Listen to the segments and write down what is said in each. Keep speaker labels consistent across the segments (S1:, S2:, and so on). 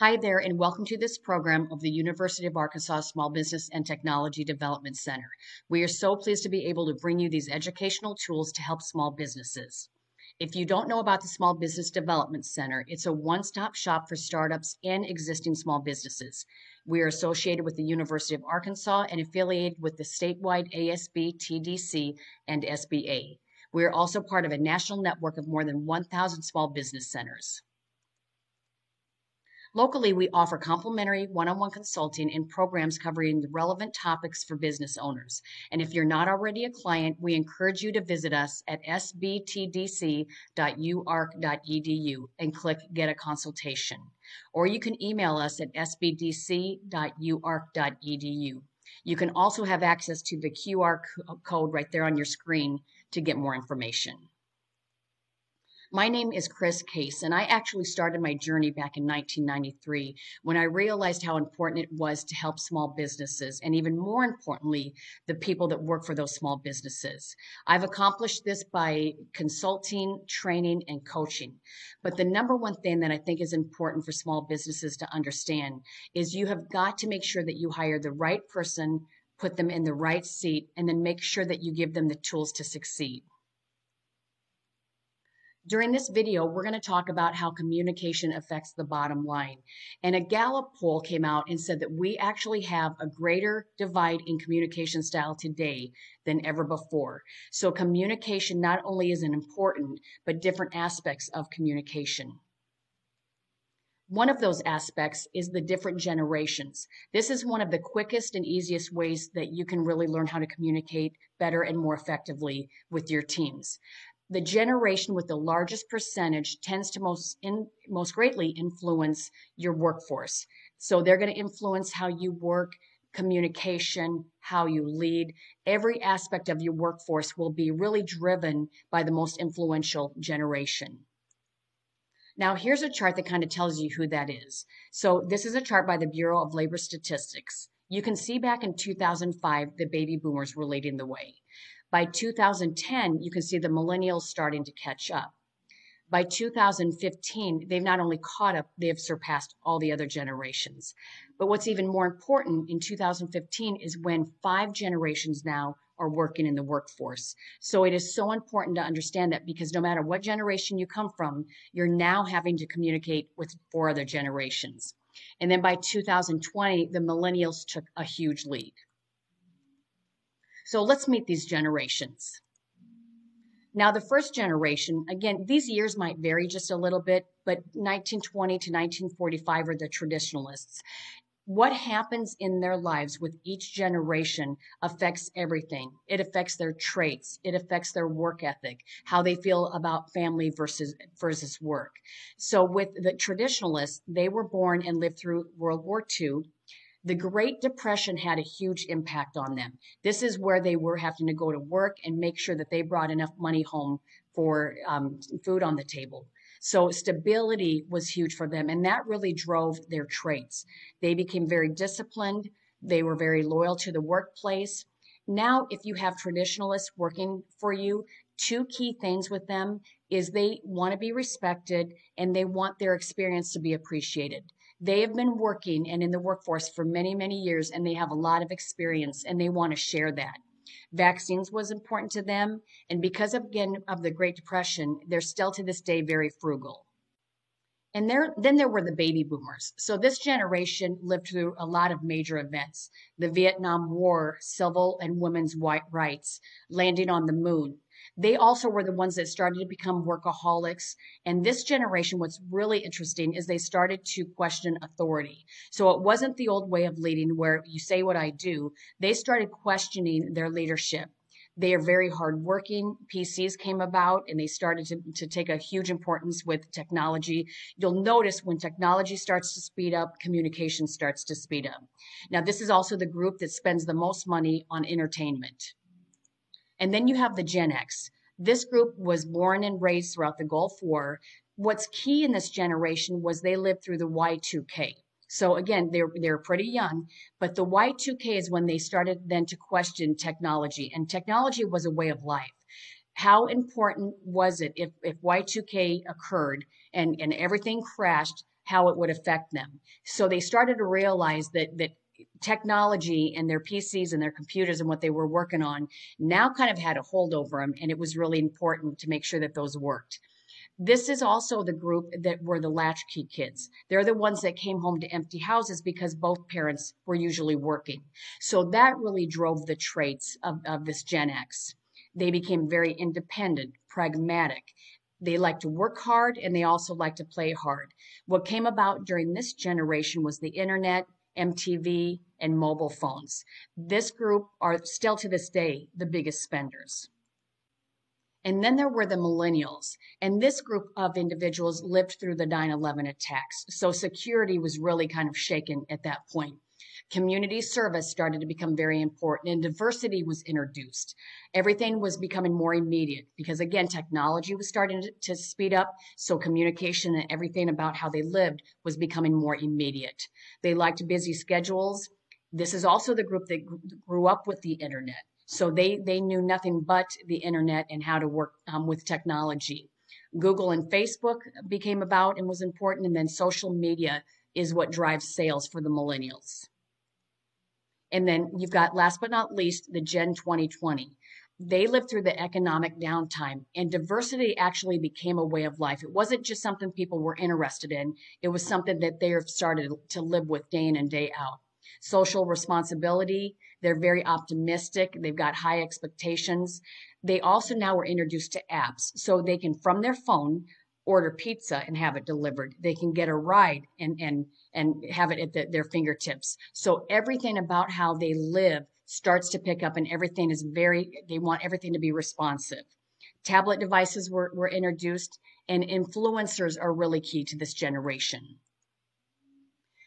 S1: Hi there, and welcome to this program of the University of Arkansas Small Business and Technology Development Center. We are so pleased to be able to bring you these educational tools to help small businesses. If you don't know about the Small Business Development Center, it's a one-stop shop for startups and existing small businesses. We are associated with the University of Arkansas and affiliated with the statewide ASB, TDC, and SBA. We are also part of a national network of more than 1,000 small business centers. Locally, we offer complimentary one-on-one consulting and programs covering the relevant topics for business owners. And if you're not already a client, we encourage you to visit us at sbtdc.uark.edu and click Get a Consultation. Or you can email us at sbdc.uark.edu. You can also have access to the QR code right there on your screen to get more information. My name is Chris Case, and I actually started my journey back in 1993 when I realized how important it was to help small businesses, and even more importantly, the people that work for those small businesses. I've accomplished this by consulting, training, and coaching. But the number one thing that I think is important for small businesses to understand is you have got to make sure that you hire the right person, put them in the right seat, and then make sure that you give them the tools to succeed. During this video, we're going to talk about how communication affects the bottom line. And a Gallup poll came out and said that we actually have a greater divide in communication style today than ever before. So communication not only isn't important, but different aspects of communication. One of those aspects is the different generations. This is one of the quickest and easiest ways that you can really learn how to communicate better and more effectively with your teams. The generation with the largest percentage tends to most greatly influence your workforce. So they're going to influence how you work, communication, how you lead. Every aspect of your workforce will be really driven by the most influential generation. Now, here's a chart that kind of tells you who that is. So this is a chart by the Bureau of Labor Statistics. You can see back in 2005, the baby boomers were leading the way. By 2010, you can see the millennials starting to catch up. By 2015, they've not only caught up, they have surpassed all the other generations. But what's even more important in 2015 is when 5 generations now are working in the workforce. So it is so important to understand that, because no matter what generation you come from, you're now having to communicate with 4 other generations. And then by 2020, the millennials took a huge lead. So let's meet these generations. Now, the first generation, again, these years might vary just a little bit, but 1920 to 1945 are the traditionalists. What happens in their lives with each generation affects everything. It affects their traits. It affects their work ethic, how they feel about family versus work. So with the traditionalists, they were born and lived through World War II. The Great Depression had a huge impact on them. This is where they were having to go to work and make sure that they brought enough money home for food on the table. So stability was huge for them, and that really drove their traits. They became very disciplined. They were very loyal to the workplace. Now, if you have traditionalists working for you, 2 key things with them is they want to be respected and they want their experience to be appreciated. They have been working and in the workforce for many, many years, and they have a lot of experience, and they want to share that. Vaccines was important to them, and because of, again, of the Great Depression, they're still to this day very frugal. And then there were the baby boomers. So this generation lived through a lot of major events: the Vietnam War, civil and women's rights, landing on the moon. They also were the ones that started to become workaholics. And this generation, what's really interesting is they started to question authority. So it wasn't the old way of leading where you say what I do. They started questioning their leadership. They are very hardworking. PCs came about and they started to take a huge importance with technology. You'll notice when technology starts to speed up, communication starts to speed up. Now, this is also the group that spends the most money on entertainment. And then you have the Gen X. This group was born and raised throughout the Gulf War. What's key in this generation was they lived through the Y2K. So again, they're pretty young, but the Y2K is when they started then to question technology, and technology was a way of life. How important was it if Y2K occurred and everything crashed? how it would affect them. So they started to realize that technology and their PCs and their computers and what they were working on now kind of had a hold over them, and it was really important to make sure that those worked. This is also the group that were the latchkey kids. They're the ones that came home to empty houses because both parents were usually working. So that really drove the traits of this Gen X. They became very independent, pragmatic. They like to work hard and they also like to play hard. What came about during this generation was the internet, MTV, and mobile phones. This group are still to this day the biggest spenders. And then there were the millennials. And this group of individuals lived through the 9/11 attacks. So security was really kind of shaken at that point. Community service started to become very important and diversity was introduced. Everything was becoming more immediate because, again, technology was starting to speed up. So communication and everything about how they lived was becoming more immediate. They liked busy schedules. This is also the group that grew up with the internet. So they knew nothing but the internet and how to work with technology. Google and Facebook became about and was important, and then social media is what drives sales for the millennials. And then you've got, last but not least, the Gen 2020. They lived through the economic downtime, and diversity actually became a way of life. It wasn't just something people were interested in. It was something that they have started to live with day in and day out. Social responsibility, they're very optimistic. They've got high expectations. They also now are introduced to apps. So they can, from their phone, order pizza and have it delivered. They can get a ride and have it at their fingertips. So everything about how they live starts to pick up, and everything is they want everything to be responsive. Tablet devices were introduced, and influencers are really key to this generation.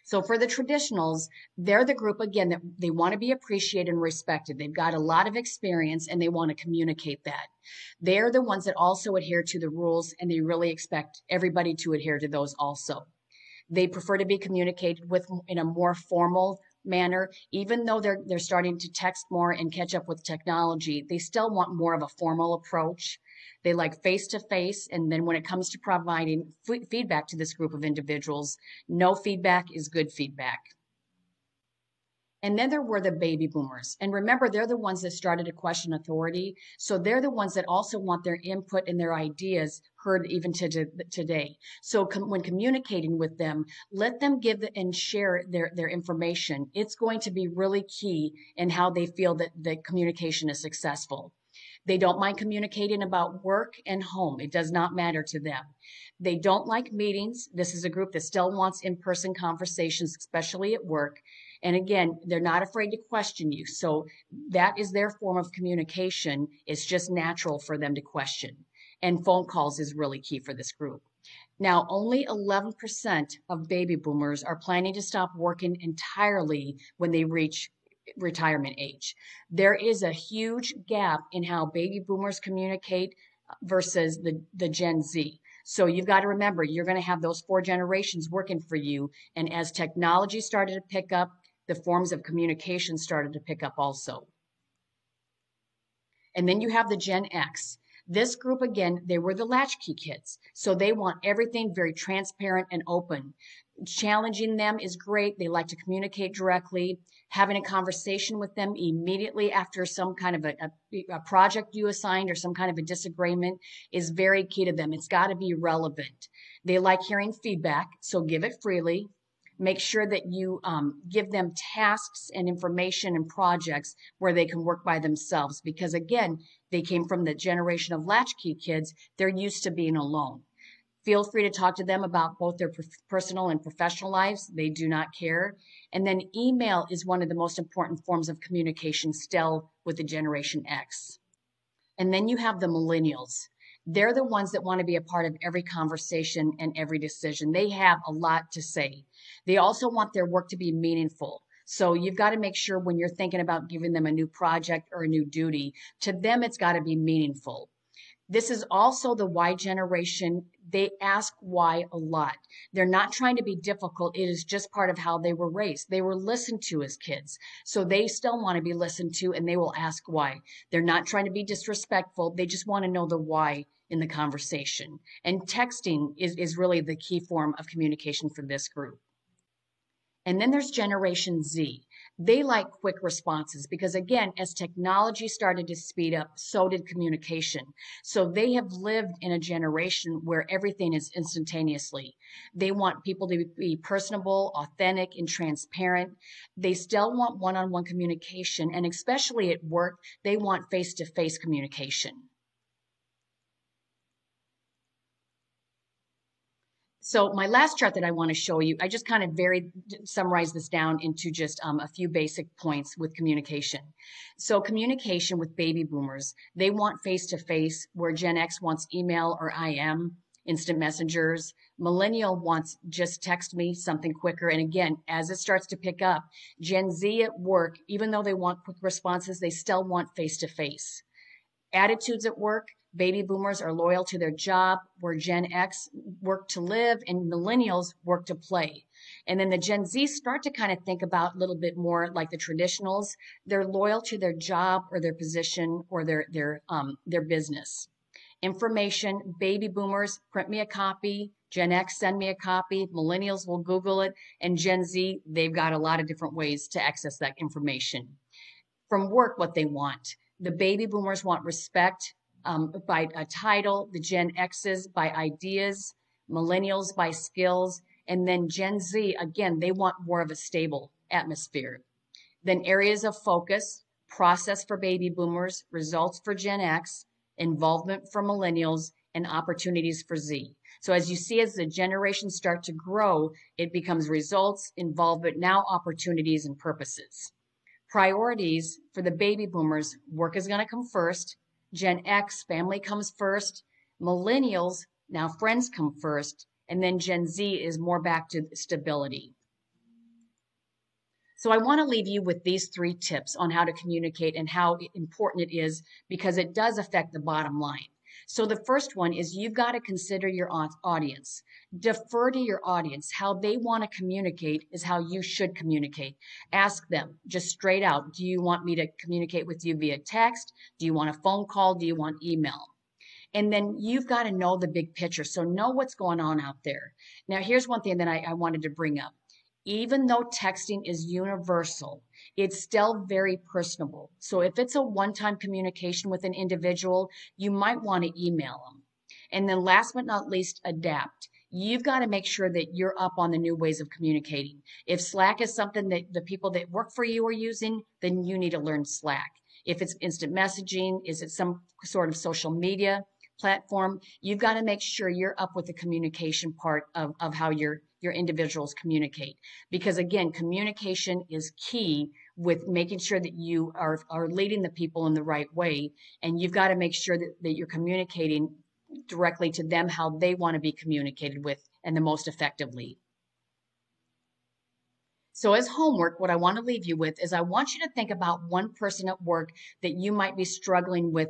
S1: So for the traditionals, they're the group, again, that they want to be appreciated and respected. They've got a lot of experience and they want to communicate that. They're the ones that also adhere to the rules, and they really expect everybody to adhere to those also. They prefer to be communicated with in a more formal manner. Even though they're starting to text more and catch up with technology, they still want more of a formal approach. They like face-to-face, and then when it comes to providing feedback to this group of individuals, no feedback is good feedback. And then there were the baby boomers. And remember, they're the ones that started to question authority. So they're the ones that also want their input and their ideas heard even to today. So when communicating with them, let them give and share their information. It's going to be really key in how they feel that the communication is successful. They don't mind communicating about work and home. It does not matter to them. They don't like meetings. This is a group that still wants in-person conversations, especially at work. And again, they're not afraid to question you. So that is their form of communication. It's just natural for them to question. And phone calls is really key for this group. Now, only 11% of baby boomers are planning to stop working entirely when they reach retirement age. There is a huge gap in how baby boomers communicate versus the Gen Z. So you've got to remember, you're going to have those 4 generations working for you. And as technology started to pick up, the forms of communication started to pick up also. And then you have the Gen X. This group, again, they were the latchkey kids. So they want everything very transparent and open. Challenging them is great. They like to communicate directly. Having a conversation with them immediately after some kind of a project you assigned or some kind of a disagreement is very key to them. It's got to be relevant. They like hearing feedback, so give it freely. Make sure that you give them tasks and information and projects where they can work by themselves, because again, they came from the generation of latchkey kids. They're used to being alone. Feel free to talk to them about both their personal and professional lives. They do not care. And then email is one of the most important forms of communication still with the Generation X. And then you have the millennials. They're the ones that want to be a part of every conversation and every decision. They have a lot to say. They also want their work to be meaningful. So you've got to make sure when you're thinking about giving them a new project or a new duty, to them it's got to be meaningful. This is also the Y generation. They ask why a lot. They're not trying to be difficult. It is just part of how they were raised. They were listened to as kids. So they still want to be listened to, and they will ask why. They're not trying to be disrespectful. They just want to know the why in the conversation. And texting is really the key form of communication for this group. And then there's Generation Z. They like quick responses because, again, as technology started to speed up, so did communication. So they have lived in a generation where everything is instantaneously. They want people to be personable, authentic, and transparent. They still want one-on-one communication, and especially at work, they want face-to-face communication. So my last chart that I want to show you, I just kind of summarized this down into just a few basic points with communication. So communication with baby boomers, they want face-to-face, where Gen X wants email or IM, instant messengers. Millennial wants just text me, something quicker. And again, as it starts to pick up, Gen Z at work, even though they want quick responses, they still want face-to-face. Attitudes at work, baby boomers are loyal to their job, where Gen X work to live and millennials work to play. And then the Gen Z start to kind of think about a little bit more like the traditionals. They're loyal to their job or their position or their business. Information, baby boomers, print me a copy. Gen X, send me a copy. Millennials will Google it. And Gen Z, they've got a lot of different ways to access that information. From work, what they want. The baby boomers want respect by a title, the Gen X's by ideas, millennials by skills, and then Gen Z, again, they want more of a stable atmosphere. Then areas of focus, process for baby boomers, results for Gen X, involvement for millennials, and opportunities for Z. So as you see, as the generations start to grow, it becomes results, involvement, now opportunities and purposes. Priorities for the baby boomers, work is going to come first. Gen X, family comes first. Millennials, now friends come first. And then Gen Z is more back to stability. So I want to leave you with these 3 tips on how to communicate and how important it is, because it does affect the bottom line. So the first one is you've got to consider your audience. Defer to your audience. How they want to communicate is how you should communicate. Ask them just straight out, do you want me to communicate with you via text? Do you want a phone call? Do you want email? And then you've got to know the big picture. So know what's going on out there. Now, here's one thing that I wanted to bring up. Even though texting is universal, it's still very personable. So if it's a one-time communication with an individual, you might want to email them. And then last but not least, adapt. You've got to make sure that you're up on the new ways of communicating. If Slack is something that the people that work for you are using, then you need to learn Slack. If it's instant messaging, is it some sort of social media platform, you've got to make sure you're up with the communication part of how your individuals communicate. Because again, communication is key with making sure that you are leading the people in the right way. And you've got to make sure that you're communicating directly to them how they want to be communicated with and the most effectively. So as homework, what I want to leave you with is I want you to think about one person at work that you might be struggling with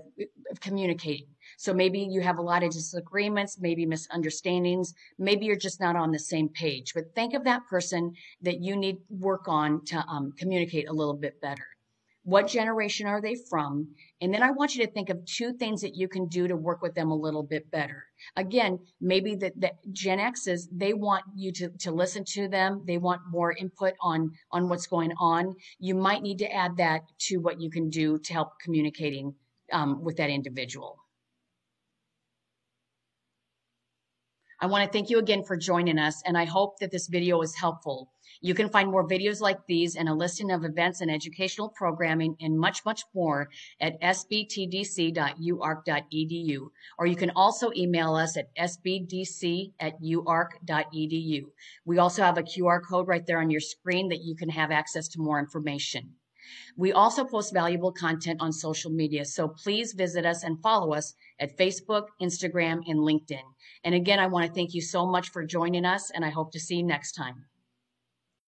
S1: communicating. So maybe you have a lot of disagreements, maybe misunderstandings, maybe you're just not on the same page. But think of that person that you need work on to communicate a little bit better. What generation are they from? And then I want you to think of 2 things that you can do to work with them a little bit better. Again, maybe the Gen X's, they want you to listen to them. They want more input on what's going on. You might need to add that to what you can do to help communicating with that individual. I want to thank you again for joining us, and I hope that this video is helpful. You can find more videos like these and a listing of events and educational programming and much, much more at sbtdc.uark.edu, or you can also email us at sbdc@uark.edu. We also have a QR code right there on your screen that you can have access to more information. We also post valuable content on social media, so please visit us and follow us at Facebook, Instagram, and LinkedIn. And again, I want to thank you so much for joining us, and I hope to see you next time.